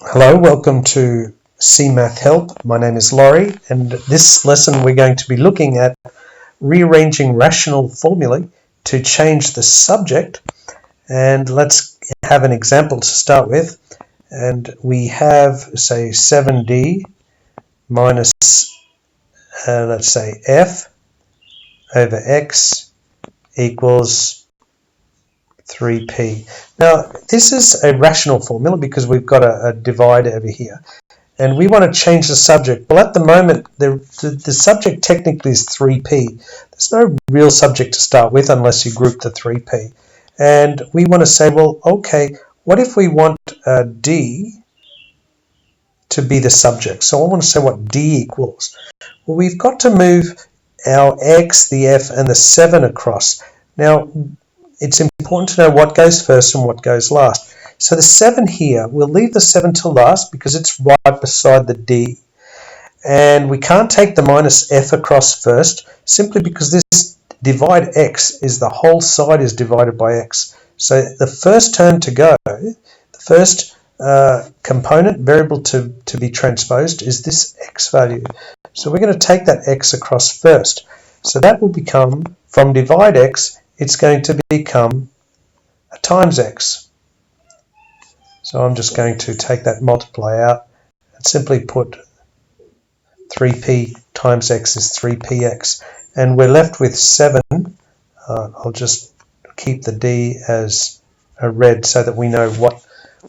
Hello, welcome to CMath Help. My name is Laurie, and this lesson we're going to be looking at rearranging rational formulae to change the subject. And let's have an example to start with. And we have, say, 7d minus, let's say, f over x equals 3p. Now, this is a rational formula because we've got a divide over here. And we want to change the subject. Well, at the moment, the subject technically is 3p. There's no real subject to start with unless you group the 3p. And we want to say, well, okay, what if we want d to be the subject? So I want to say what d equals. Well, we've got to move our x, the f, and the 7 across. Now, it's important to know what goes first and what goes last. So the 7 here, we'll leave the 7 till last because it's right beside the d. And we can't take the minus f across first simply because this divide x is the whole side is divided by x. So the first term to go, the first component, variable to be transposed, is this x value. So we're going to take that x across first. So that will become, from divide x, it's going to become a times x. So I'm just going to take that multiply out and simply put 3p times x is 3px. And we're left with 7. I'll just keep the d as a red so that we know what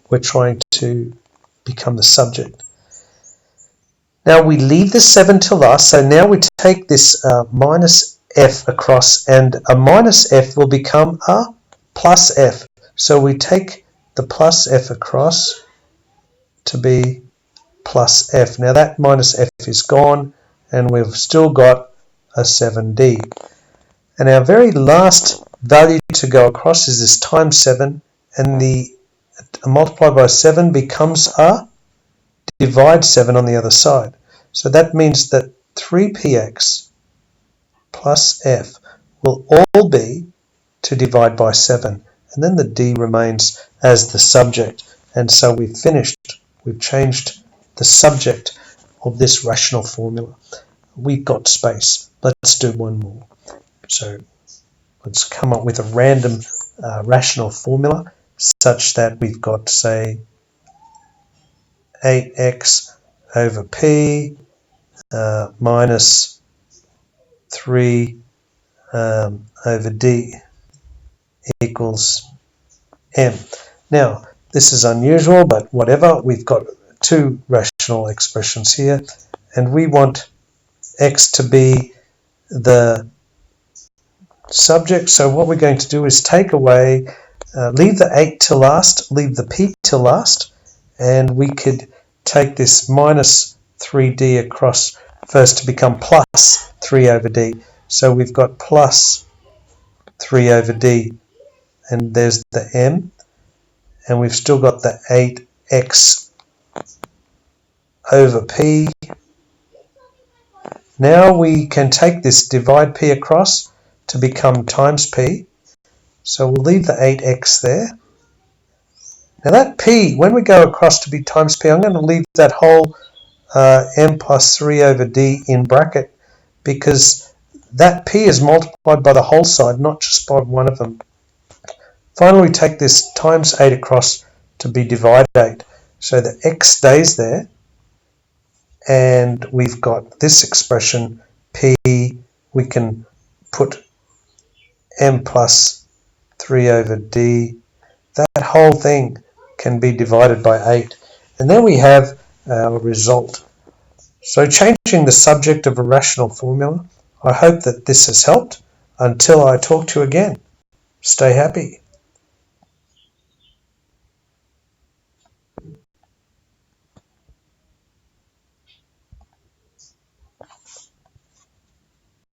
we're trying to become the subject. Now we leave the 7 till last, so now we take this minus f across, and a minus f will become a plus f. So we take the plus f across to be plus f. Now that minus f is gone, and we've still got a 7d. And our very last value to go across is this times 7, and the multiplied by 7 becomes a divide 7 on the other side. So that means that 3px plus f will all be to divide by 7, and then the d remains as the subject. And so we've finished. We've changed the subject of this rational formula. We've got space. Let's do one more. So let's come up with a random rational formula such that we've got, say, 8x over p minus 3 over d equals m. Now, this is unusual, but whatever. We've got two rational expressions here, and we want x to be the subject. So what we're going to do is take away, leave the 8 till last, leave the p till last, and we could take this minus 3d across first to become plus 3 over d. So we've got plus 3 over d, and there's the m, and we've still got the 8x over p. Now we can take this divide p across to become times p. So we'll leave the 8x there. Now that p, when we go across to be times p, I'm going to leave that whole m plus 3 over d in bracket, because that p is multiplied by the whole side, not just by one of them. Finally, we take this times 8 across to be divide 8. So the x stays there, and we've got this expression p. We can put m plus 3 over d. That whole thing can be divided by 8. And then we have our result. So changing the subject of a rational formula. I hope that this has helped. Until I talk to you again, stay happy.